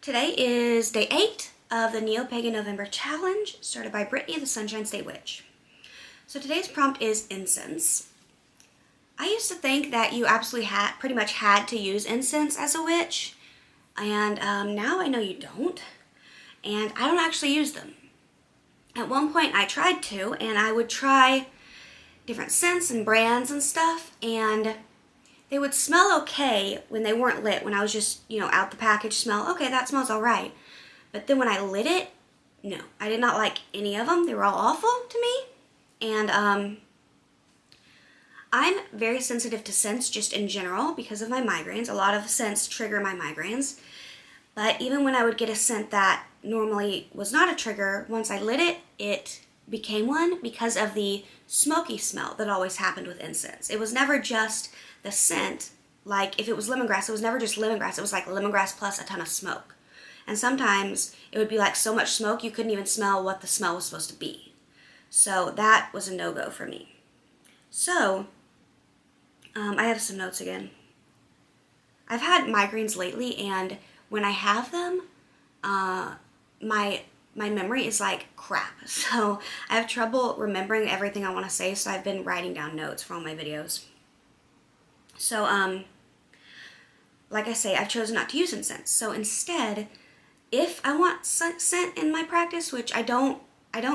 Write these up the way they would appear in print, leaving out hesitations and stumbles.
Today is day 8 of the Neopagan November Challenge, started by Brittany, the Sunshine State Witch. So today's prompt is incense. I used to think that you absolutely pretty much had to use incense as a witch, and now I know you don't, and I don't actually use them. At one point I tried to, and I would try different scents and brands and stuff, and they would smell okay when they weren't lit, when I was just, out the package smell, okay, that smells all right. But then when I lit it, no, I did not like any of them. They were all awful to me. And I'm very sensitive to scents just in general because of my migraines. A lot of scents trigger my migraines. But even when I would get a scent that normally was not a trigger, once I lit it, it became one because of the smoky smell that always happened with incense. It was never just the scent. Like if it was lemongrass, it was never just lemongrass. It was like lemongrass plus a ton of smoke. And sometimes it would be like so much smoke you couldn't even smell what the smell was supposed to be. So that was a no-go for me. So, I have some notes again. I've had migraines lately, and when I have them, my memory is like crap. So I have trouble remembering everything I want to say, so I've been writing down notes for all my videos. So, like I say, I've chosen not to use incense. So instead, if I want scent in my practice, which I don't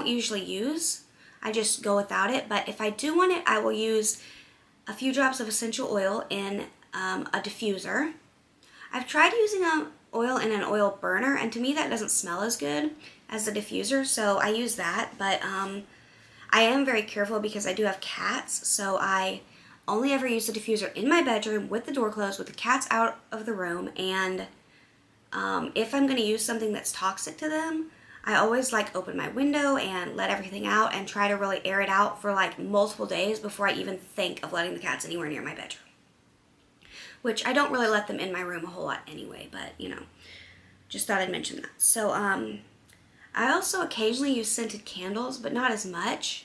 usually use, I just go without it. But if I do want it, I will use a few drops of essential oil in a diffuser. I've tried using oil in an oil burner, and to me that doesn't smell as good as the diffuser, so I use that. But I am very careful because I do have cats, so I only ever use the diffuser in my bedroom with the door closed, with the cats out of the room. And if I'm going to use something that's toxic to them, I always open my window and let everything out and try to really air it out for multiple days before I even think of letting the cats anywhere near my bedroom. Which I don't really let them in my room a whole lot anyway, but just thought I'd mention that. So I also occasionally use scented candles, but not as much.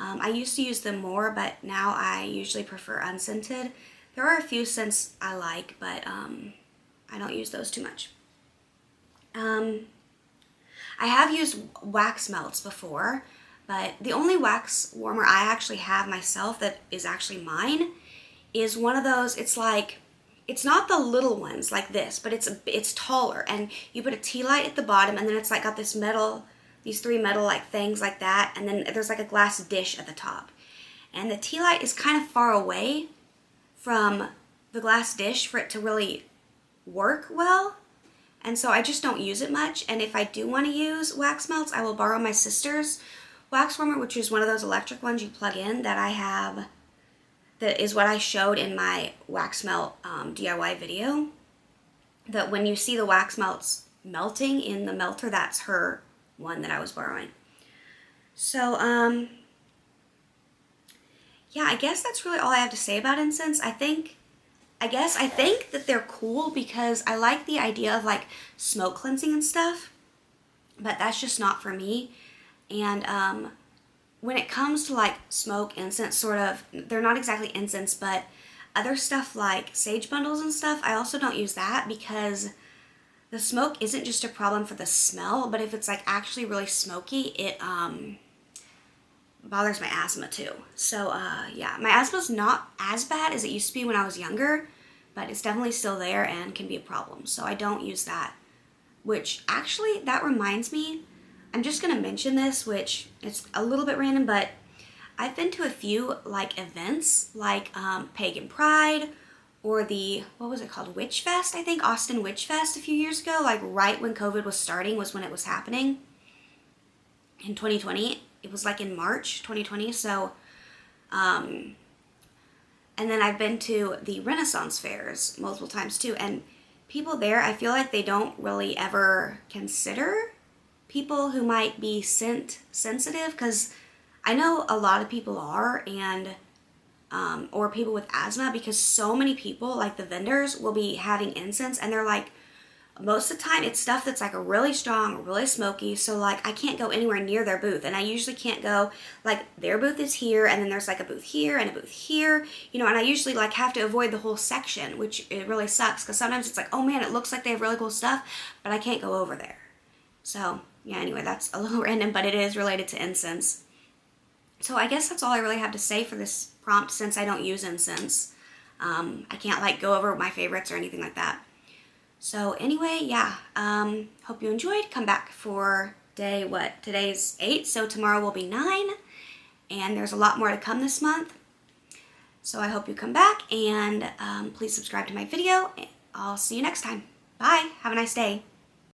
I used to use them more, but now I usually prefer unscented. There are a few scents I like, but I don't use those too much. I have used wax melts before, but the only wax warmer I actually have myself that is actually mine is one of those. It's not the little ones like this, but it's taller, and you put a tea light at the bottom, and then it's got this metal, these three metal things like that, and then there's a glass dish at the top. And the tea light is kind of far away from the glass dish for it to really work well. And so I just don't use it much. And if I do want to use wax melts, I will borrow my sister's wax warmer, which is one of those electric ones you plug in that I have. That is what I showed in my wax melt DIY video. That when you see the wax melts melting in the melter, that's her one that I was borrowing. So, yeah, I guess that's really all I have to say about incense. I think that they're cool because I like the idea of smoke cleansing and stuff, but that's just not for me. And when it comes to smoke, incense, sort of, they're not exactly incense, but other stuff like sage bundles and stuff, I also don't use that because the smoke isn't just a problem for the smell, but if it's actually really smoky, it bothers my asthma too. So yeah, my asthma's not as bad as it used to be when I was younger, but it's definitely still there and can be a problem. So I don't use that, which actually, that reminds me, I'm just going to mention this, which it's a little bit random, but I've been to a few events Pagan Pride or the, what was it called? Witch Fest, I think, Austin Witch Fest a few years ago, right when COVID was starting was when it was happening in 2020. It was in March 2020. So, and then I've been to the Renaissance fairs multiple times too. And people there, I feel like they don't really ever consider people who might be scent sensitive, because I know a lot of people are, and or people with asthma, because so many people, the vendors, will be having incense and they're like, most of the time it's stuff that's like a really strong, really smoky, so like I can't go anywhere near their booth, and I usually can't go, like their booth is here and then there's like a booth here and a booth here, you know, and I usually like have to avoid the whole section, which it really sucks because sometimes it's like, oh man, it looks like they have really cool stuff, but I can't go over there. So yeah, anyway, that's a little random, but it is related to incense. So I guess that's all I really have to say for this prompt since I don't use incense. I can't like go over my favorites or anything like that. So anyway, yeah, hope you enjoyed. Come back for day, what, today's 8, so tomorrow will be 9, and there's a lot more to come this month. So I hope you come back, and please subscribe to my video. I'll see you next time. Bye. Have a nice day.